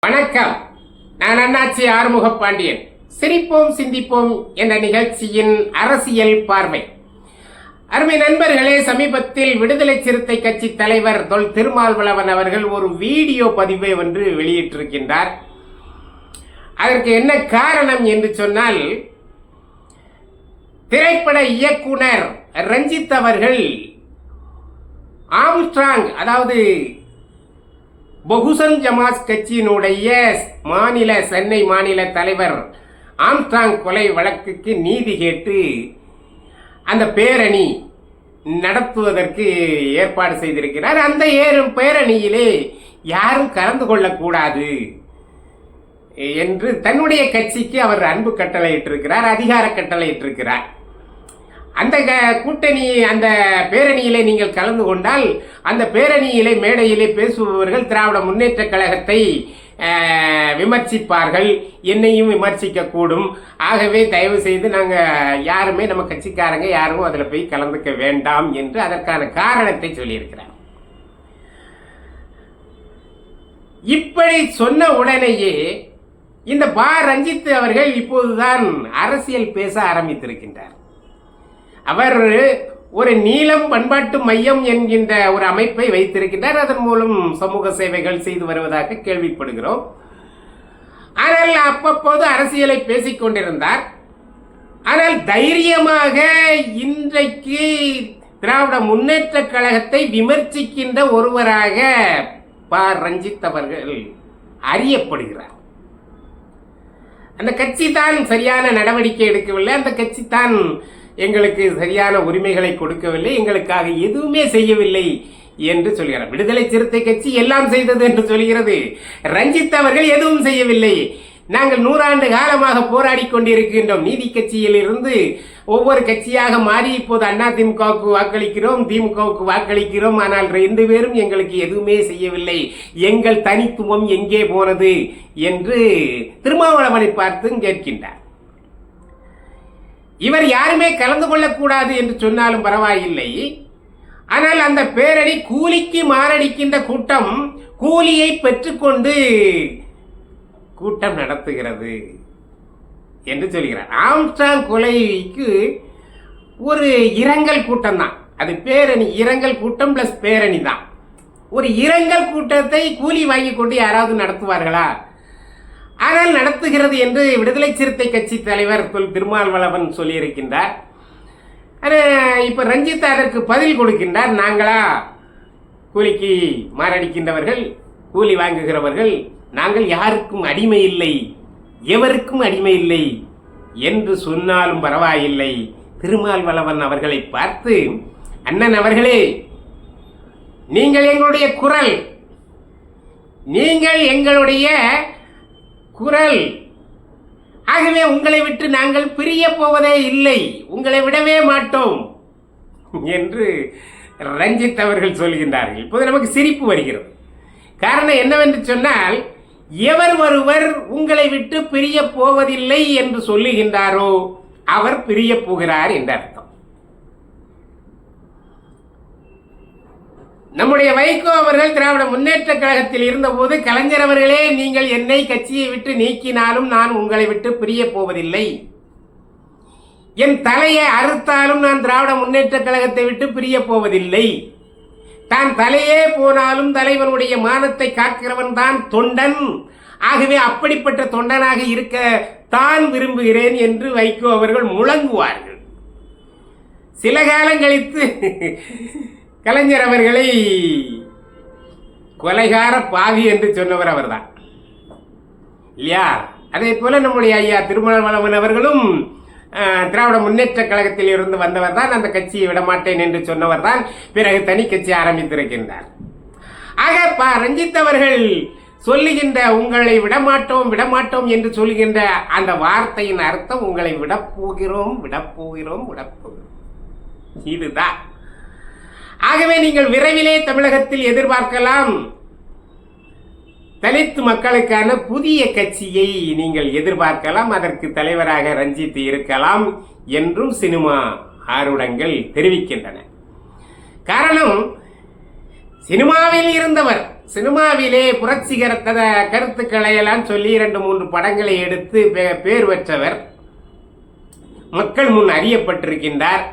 வணக்கம். நான் அண்ணாச்சி ஆறுமுக பாண்டியன். சிரிப்போம் சிந்திப்போம் என்ற நிகழ்ச்சியின் அரசியல் பார்வை. அருமை நண்பர்களே, சமீபத்தில் விடுதலை சிறுத்தை கட்சி தலைவர் தொல் திருமாவளவன் அவர்கள் ஒரு வீடியோ பதிவை ஒன்று வெளியிட்டிருக்கின்றார். அதற்கு என்ன காரணம் என்று சொன்னால், திரைப்பட இயக்குனர் ரஞ்சித் அவர்கள் ஆம்ஸ்ட்ராங், அதாவது பகுஜன் சமாஜ் கட்சியினுடைய சென்னை மாநில தலைவர் ஆம்ஸ்ட்ராங் கொலை வழக்குக்கு நீதி கேட்டு அந்த பேரணி நடத்துவதற்கு ஏற்பாடு செய்திருக்கிறார். அந்த பேரணியிலே யாரும் கலந்து கொள்ளக்கூடாது என்று தன்னுடைய கட்சிக்கு அவர் அன்பு கட்டளையிட்டிருக்கிறார், அதிகார கட்டளையிட்டிருக்கிறார். அந்த கூட்டணி, அந்த பேரணியிலே நீங்கள் கலந்து கொண்டால் அந்த பேரணியிலே மேடையிலே பேசுபவர்கள் திராவிட முன்னேற்ற கழகத்தை விமர்சிப்பார்கள், என்னையும் விமர்சிக்க கூடும். ஆகவே தயவு செய்து நாங்கள் யாருமே, நம்ம கட்சிக்காரங்க யாரும் அதில் போய் கலந்துக்க வேண்டாம் என்று அதற்கான காரணத்தை சொல்லியிருக்கிறார். இப்படி சொன்ன உடனேயே இந்த ரஞ்சித் அவர்கள் இப்போதுதான் அரசியல் பேச ஆரம்பித்திருக்கின்றார். அவர் ஒரு நீலம் பண்பாட்டு மையம் என்கின்ற ஒரு அமைப்பை வைத்திருக்கின்றார். அதன் மூலம் சமூக சேவைகள் செய்து வருவதாக கேள்விப்படுகிறோம். ஆனால் அப்பப்போது அரசியலை பேசிக் கொண்டிருந்தார். ஆனால் தைரியமாக இன்றைக்கு திராவிட முன்னேற்ற கழகத்தை விமர்சிக்கின்ற ஒருவராக ரஞ்சித் அவர்கள் அறியப்படுகிறார். அந்த கட்சி தான் சரியான நடவடிக்கை எடுக்கவில்லை, அந்த கட்சி தான் எங்களுக்கு சரியான உரிமைகளை கொடுக்கவில்லை, எங்களுக்காக எதுவுமே செய்யவில்லை என்று சொல்கிறார். விடுதலை சிறுத்தை கட்சி எல்லாம் செய்தது என்று சொல்கிறது. ரஞ்சித் அவர்கள் எதுவும் செய்யவில்லை. நாங்கள் 100 ஆண்டு காலமாக போராடி கொண்டிருக்கின்றோம். நீதி கட்சியில் இருந்து ஒவ்வொரு கட்சியாக மாறி இப்போது அதிமுகவுக்கு வாக்களிக்கிறோம், திமுகவுக்கு வாக்களிக்கிறோம். ஆனால் 2 பேரும் எங்களுக்கு எதுவுமே செய்யவில்லை, எங்கள் தனித்துவம் எங்கே போனது என்று திருமாவளவனை பார்த்து கேட்கின்றார். இவர் யாருமே கலந்து கொள்ளக்கூடாது என்று சொன்னாலும் பரவாயில்லை. ஆனால் அந்த பேரணி கூலிக்கு மாரடிக்கின்ற கூட்டம் கூலியை பெற்றுக்கொண்டு கூட்டம் நடத்துகிறது என்று சொல்கிறார். ஆம்ஸ்ட்ராங் கொலைக்கு ஒரு இரங்கல் கூட்டம் தான் அது. பேரணி இரங்கல் கூட்டம் பிளஸ் பேரணி தான். ஒரு இரங்கல் கூட்டத்தை கூலி வாங்கி கொண்டு யாராவது நடத்துவார்களா? ஆனால் நடத்துகிறது என்று விடுதலை சிறுத்தை கட்சி தலைவர் தொல் திருமாவளவன் சொல்லியிருக்கின்றார். இப்ப ரஞ்சித் அதற்கு பதில் கொடுக்கின்றார். நாங்களா கூலிக்கு மாரடிக்கின்றவர்கள், கூலி வாங்குகிறவர்கள், நாங்கள் யாருக்கும் அடிமை இல்லை, எவருக்கும் அடிமை இல்லை என்று சொன்னாலும் பரவாயில்லை. திருமாவளவன் அவர்களை பார்த்து, அண்ணன் அவர்களே, நீங்கள் எங்களுடைய குரல், நீங்கள் எங்களுடைய குரல், ஆகவே உங்களை விட்டு நாங்கள் பிரிய போவதே இல்லை, உங்களை விடவே மாட்டோம் என்று ரஞ்சித் அவர்கள் சொல்கின்றார்கள். இப்போது நமக்கு சிரிப்பு வருகிறது. காரணம் என்னவென்று சொன்னால், எவர் ஒருவர் உங்களை விட்டு பிரிய போவதில்லை என்று சொல்லுகின்றாரோ அவர் பிரிய போகிறார் என்ற அர்த்தம். நம்முடைய வைகோ அவர்கள் திராவிட முன்னேற்ற கழகத்தில் இருந்தபோது, கலைஞர் அவர்களே, நீங்கள் என்னை கட்சியை விட்டு நீக்கினாலும் நான் உங்களை விட்டு பிரிய போவதில்லை, என் தலையை அறுத்தாலும் நான் திராவிட முன்னேற்ற கழகத்தை விட்டு பிரிய போவதில்லை, தான் தலையே போனாலும் தலைவனுடைய மானத்தை காக்கிறவன் தான் தொண்டன், ஆகவே அப்படிப்பட்ட தொண்டனாக இருக்க தான் விரும்புகிறேன் என்று வைகோ அவர்கள் முழங்குவார்கள். சில காலம் கழித்து கலைஞர் அவர்களை கொலைகார பாவி என்று சொன்னவர் அவர்தான் இல்லையா? அதே போல நம்முடைய ஐயா திருமாவளவன் அவர்களும் திராவிட முன்னேற்ற கழகத்தில் இருந்து வந்தவர் தான், அந்த கட்சியை விடமாட்டேன் என்று சொன்னவர் தான், பிறகு தனி கட்சி ஆரம்பித்திருக்கின்றார். ஆக ரஞ்சித் அவர்கள் சொல்லுகின்ற உங்களை விடமாட்டோம் விடமாட்டோம் என்று சொல்லுகின்ற அந்த வார்த்தையின் அர்த்தம் உங்களை விடப்போகிறோம் விடப்போகிறோம் விடப்போகிறோம், இதுதான். ஆகவே நீங்கள் விரைவிலே தமிழகத்தில் எதிர்பார்க்கலாம், தலித் மக்களுக்கான புதிய கட்சியை நீங்கள் எதிர்பார்க்கலாம், அதற்கு தலைவராக ரஞ்சித் இருக்கலாம் என்றும் சினிமா ஆர்வலர்கள் தெரிவிக்கின்றன. காரணம், சினிமாவில் இருந்தவர். சினிமாவிலே புரட்சிகர கருத்துக்களை எல்லாம் சொல்லி 2-3 படங்களை எடுத்து பேர் பெற்றவர். மக்கள் முன் அறியப்பட்டிருக்கின்றார்.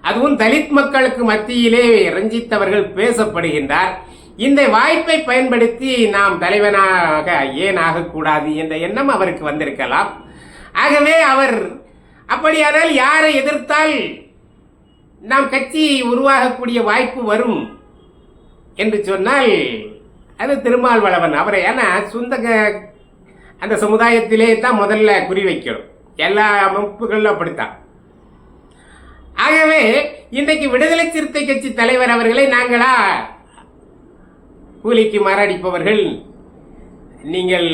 அதுவும் தலித் மக்களுக்கு மத்தியிலே ரஞ்சித் அவர்கள் பேசப்படுகின்றார். இந்த வாய்ப்பை பயன்படுத்தி நாம் தலைவனாக ஏன் ஆகக்கூடாது என்ற எண்ணம் அவருக்கு வந்திருக்கலாம். ஆகவே அவர் அப்படியானால் யாரை எதிர்த்தால் நாம் கட்சி உருவாகக்கூடிய வாய்ப்பு வரும் என்று சொன்னால் அது திருமாவளவன். அவரை ஏன்னா சொந்த அந்த சமுதாயத்திலே தான் முதல்ல குறி வைக்கணும். எல்லா அமைப்புகளும் அப்படித்தான். ஆகவே இன்றைக்கு விடுதலை சிறுத்தை கட்சி தலைவர் அவர்களை நாங்களா கூலிக்கு மாரடிப்பவர்கள், நீங்கள்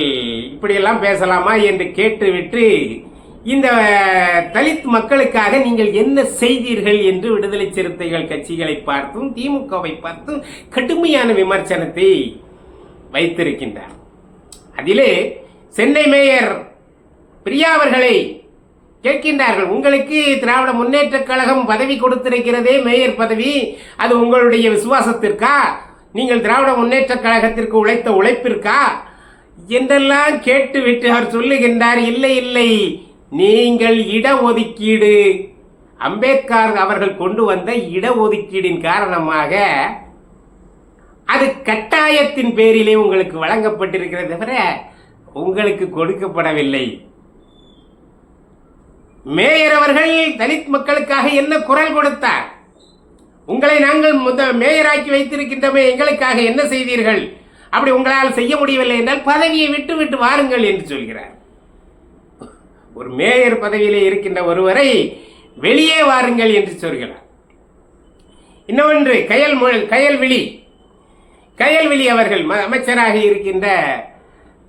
இப்படியெல்லாம் பேசலாமா என்று கேட்டுவிட்டு இந்த தலித் மக்களுக்காக நீங்கள் என்ன செய்தீர்கள் என்று விடுதலை சிறுத்தைகள் கட்சிகளை பார்த்தும் திமுகவை பார்த்தும் கடுமையான விமர்சனத்தை வைத்திருக்கின்றார். அதிலே சென்னை மேயர் பிரியா அவர்களை கேட்கின்றார்கள், உங்களுக்கு திராவிட முன்னேற்ற கழகம் பதவி கொடுத்திருக்கிறதே, மேயர் பதவி, அது உங்களுடைய விசுவாசத்திற்கா, நீங்கள் திராவிட முன்னேற்ற கழகத்திற்கு உழைத்த உழைப்பிற்கா என்றெல்லாம் கேட்டுவிட்டு அவர் சொல்லுகின்றார், இல்லை இல்லை, நீங்கள் இடஒதுக்கீடு அம்பேத்கர் அவர்கள் கொண்டு வந்த இடஒதுக்கீடின் காரணமாக அது கட்டாயத்தின் பேரிலே உங்களுக்கு வழங்கப்பட்டிருக்கிறது தவிர உங்களுக்கு கொடுக்கப்படவில்லை. மேயர் அவர்கள் தலித் மக்களுக்காக என்ன குரல் கொடுத்தார்? உங்களை நாங்கள் மேயராக்கி வைத்திருக்கின்றமே, எங்களுக்காக என்ன செய்தீர்கள்? அப்படி உங்களால் செய்ய முடியவில்லை என்றால் பதவியை விட்டு விட்டு வாருங்கள் என்று சொல்கிறார். ஒரு மேயர் பதவியிலே இருக்கின்ற ஒருவரை வெளியே வாருங்கள் என்று சொல்கிறார். இன்னொன்று கயல்விழி அவர்கள் அமைச்சராக இருக்கின்ற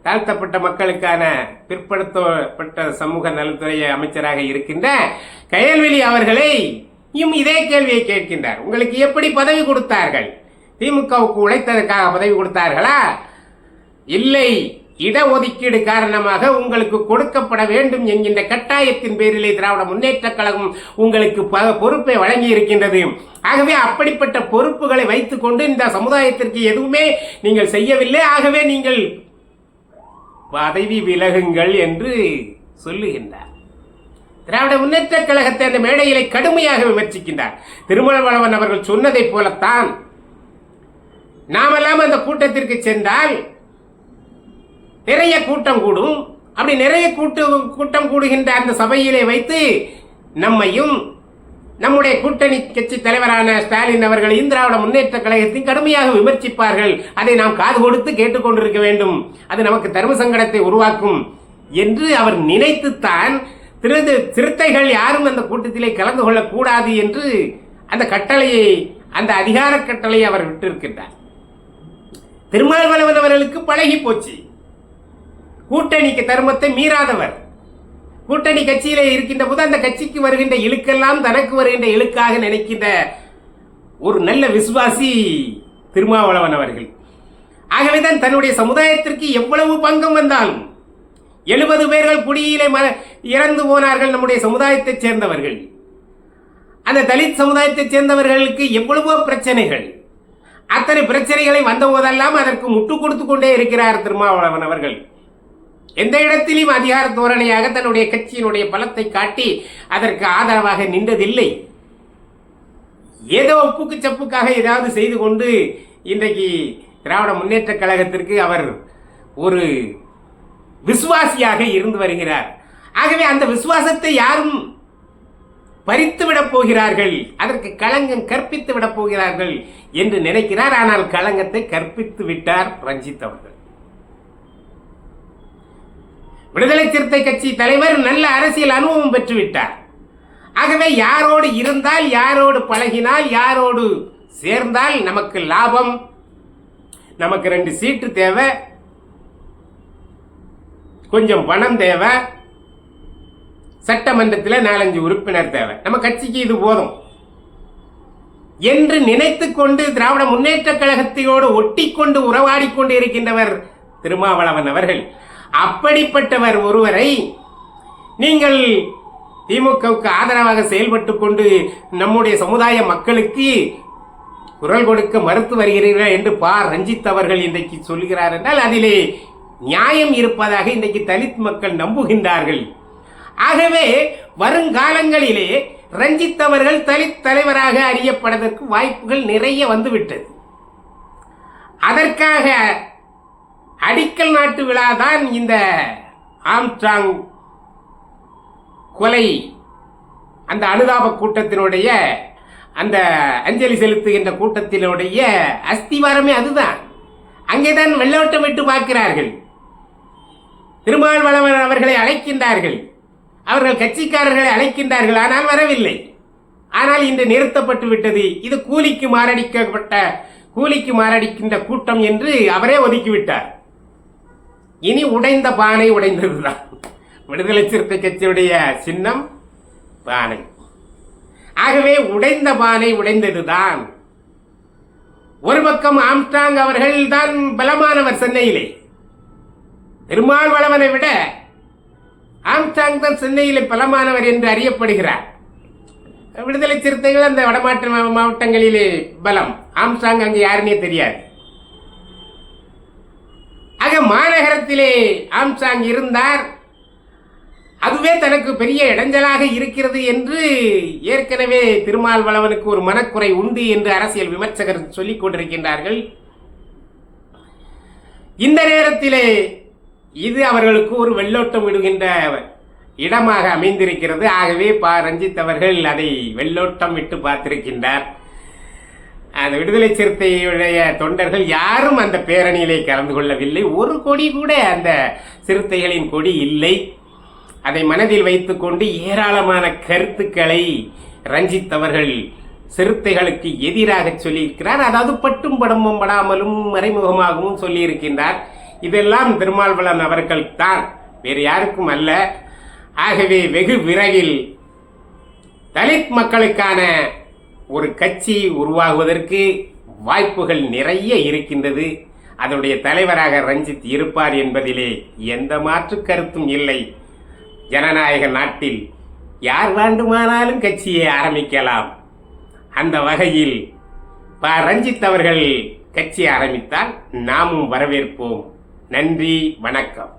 தாழ்த்தப்பட்ட மக்களுக்கான பிற்படுத்தப்பட்ட சமூக நலத்துறை அமைச்சராக இருக்கின்ற கயல்விழி அவர்களை இதே கேள்வியை கேட்கின்றார். உங்களுக்கு எப்படி பதவி கொடுத்தார்கள்? திமுகவுக்கு உழைத்ததற்காக பதவி கொடுத்தார்களா? இல்லை, இடஒதுக்கீடு காரணமாக உங்களுக்கு கொடுக்கப்பட வேண்டும் என்கின்ற கட்டாயத்தின் பேரிலே திராவிட முன்னேற்ற கழகம் உங்களுக்கு பொறுப்பை வழங்கி இருக்கின்றது. ஆகவே அப்படிப்பட்ட பொறுப்புகளை வைத்துக் கொண்டு இந்த சமுதாயத்திற்கு எதுவுமே நீங்கள் செய்யவில்லை, ஆகவே நீங்கள் பதவி விலகுங்கள் என்று சொல்லுகின்றார். திராவிட முன்னேற்ற கழகத்தை அந்த மேடையிலே கடுமையாக விமர்சிக்கின்றார். திருமாவளவன் அவர்கள் சொன்னதை போலத்தான் நாமெல்லாம் அந்த கூட்டத்திற்கு சென்றால் நிறைய கூட்டம் கூடும். அப்படி நிறைய கூட்டம் கூடுகின்ற அந்த சபையிலே வைத்து நம்மையும் நம்முடைய கூட்டணி கட்சி தலைவரான ஸ்டாலின் அவர்களையும் திராவிட முன்னேற்ற கழகத்தையும் கடுமையாக விமர்சிப்பார்கள். அதை நாம் காது கொடுத்து கேட்டுக்கொண்டிருக்க வேண்டும், அது நமக்கு தர்ம சங்கடத்தை உருவாக்கும் என்று அவர் நினைத்துத்தான் சிறுத்தைகள் யாரும் அந்த கூட்டத்திலே கலந்து கொள்ளக்கூடாது என்று அந்த கட்டளையை, அந்த அதிகார கட்டளையை அவர் விட்டிருக்கின்றார். திருமாவளவன் அவர்களுக்கு பழகி போச்சு. கூட்டணிக்கு தர்மத்தை மீறாதவர். கூட்டணி கட்சியிலே இருக்கின்ற போது அந்த கட்சிக்கு வருகின்ற இழுக்கெல்லாம் தனக்கு வருகின்ற இழுக்காக நினைக்கின்ற ஒரு நல்ல விசுவாசி திருமாவளவன் அவர்கள். ஆகவேதான் தன்னுடைய சமுதாயத்திற்கு எவ்வளவு பங்கம் வந்தாலும் 70 பேர்கள் குடியிலே இறந்து போனார்கள் நம்முடைய சமுதாயத்தைச் சேர்ந்தவர்கள். அந்த தலித் சமுதாயத்தைச் சேர்ந்தவர்களுக்கு எவ்வளவோ பிரச்சனைகள், அத்தனை பிரச்சனைகளை வந்த போதெல்லாம் அதற்கு முட்டு கொடுத்து கொண்டே இருக்கிறார் திருமாவளவன் அவர்கள். எந்த இடத்திலும் அதிகார தோரணையாக தன்னுடைய கட்சியினுடைய பலத்தை காட்டி அதற்கு ஆதரவாக நின்றதில்லை. ஏதோ ஒப்புக்கு சப்புக்காக ஏதாவது செய்து கொண்டு இன்றைக்கு திராவிட முன்னேற்ற கழகத்திற்கு அவர் ஒரு விசுவாசியாக இருந்து வருகிறார். ஆகவே அந்த விசுவாசத்தை யாரும் பறித்து விடப் போகிறார்கள், அதற்கு களங்கம் கற்பித்து விடப் போகிறார்கள் என்று நினைக்கிறார். ஆனால் களங்கத்தை கற்பித்து விட்டார் ரஞ்சித் அவர்கள். விடுதலை சிறுத்தை கட்சி தலைவர் நல்ல அரசியல் அனுபவம் பெற்றுவிட்டார். ஆகவே யாரோடு இருந்தால், யாரோடு பழகினால், யாரோடு சேர்ந்தால் நமக்கு லாபம், நமக்கு 2 சீட்டு தேவை, கொஞ்சம் பணம் தேவை, சட்டமன்றத்தில் 4-5 உறுப்பினர் தேவை, நம்ம கட்சிக்கு இது போதும் என்று நினைத்துக் கொண்டு திராவிட முன்னேற்ற கழகத்தையோடு ஒட்டிக்கொண்டு உறவாடிக்கொண்டு இருக்கின்றவர் திருமாவளவன் அவர்கள். அப்படிப்பட்டவர் ஒருவரை நீங்கள் திமுகவுக்கு ஆதரவாக செயல்பட்டு கொண்டு நம்முடைய சமுதாய மக்களுக்கு குரல் கொடுக்க மறுத்து வருகிறீர்கள் என்று ரஞ்சித் அவர்கள் இன்றைக்கு சொல்கிறார் என்றால் அதிலே நியாயம் இருப்பதாக இன்றைக்கு தலித் மக்கள் நம்புகின்றார்கள். ஆகவே வருங்காலங்களிலே ரஞ்சித் அவர்கள் தலித் தலைவராக அறியப்படுவதற்கு வாய்ப்புகள் நிறைய வந்துவிட்டது. அதற்காக அடிக்கல் நாட்டு விழா தான் இந்த ஆம்ஸ்ட்ராங் கொலை அந்த அனுதாப கூட்டத்தினுடைய அந்த அஞ்சலி செலுத்துகின்ற கூட்டத்தினுடைய அஸ்திவாரமே அதுதான். அங்கேதான் வெள்ளோட்டம் விட்டு பார்க்கிறார்கள். திருமாவளவன் அவர்களை அழைக்கின்றார்கள், அவர்கள் கட்சிக்காரர்களை அழைக்கின்றார்கள், ஆனால் வரவில்லை. ஆனால் இன்று நிறுத்தப்பட்டு விட்டது. இது கூலிக்கு மாரடிக்கின்ற கூட்டம் என்று அவரே ஒதுக்கிவிட்டார். இனி உடைந்த பானை உடைந்ததுதான். விடுதலை சிறுத்தை கட்சியுடைய சின்னம் பானை. ஆகவே உடைந்த பானை உடைந்ததுதான். ஒரு பக்கம் ஆம்ஸ்ட்ராங் அவர்கள் தான் பலமானவர் சென்னையிலே. திருமாவளவனை விட ஆம்ஸ்ட்ராங் தான் சென்னையிலே பலமானவர் என்று அறியப்படுகிறார். விடுதலை சிறுத்தைகள் அந்த வடமாற்று மாவட்டங்களிலே பலம். ஆம்ஸ்ட்ராங் அங்கு யாருன்னே தெரியாது. ஆக மாநகரத்திலே ஆம்ஸ்ட்ராங் இருந்தார். அதுவே தனக்கு பெரிய இடைஞ்சலாக இருக்கிறது என்று ஏற்கனவே திருமாவளவனுக்கு ஒரு மனக்குறை உண்டு என்று அரசியல் விமர்சகர் சொல்லிக் கொண்டிருக்கின்றார்கள். இந்த நேரத்திலே இது அவர்களுக்கு ஒரு வெள்ளோட்டம் விடுகின்ற இடமாக அமைந்திருக்கிறது. ஆகவே ரஞ்சித் அவர்கள் அதை வெள்ளோட்டம் விட்டு பார்த்திருக்கின்றார். அந்த விடுதலை சிறுத்தையுடைய தொண்டர்கள் யாரும் அந்த பேரணியிலே கலந்து கொள்ளவில்லை. ஒரு கொடி கூட அந்த சிறுத்தைகளின் கொடி இல்லை. அதை மனதில் வைத்துக்கொண்டு ஏராளமான கருத்துக்களை ரஞ்சித் அவர்கள் சிறுத்தைகளுக்கு எதிராக சொல்லியிருக்கிறார். அதாவது பட்டும் படமும் படாமலும் மறைமுகமாகவும் சொல்லியிருக்கின்றார். இதெல்லாம் திருமாவளவன் அவர்கள் தான், வேறு யாருக்கும் அல்ல. ஆகவே வெகு விரைவில் தலித் மக்களுக்கான ஒரு கட்சி உருவாகுவதற்கு வாய்ப்புகள் நிறைய இருக்கின்றது. அதனுடைய தலைவராக ரஞ்சித் இருப்பார் என்பதிலே எந்த மாற்று கருத்தும் இல்லை. ஜனநாயக நாட்டில் யார் வேண்டுமானாலும் கட்சியை ஆரம்பிக்கலாம். அந்த வகையில் ரஞ்சித் அவர்கள் கட்சி ஆரம்பித்தால் நாமும் வரவேற்போம். நன்றி, வணக்கம்.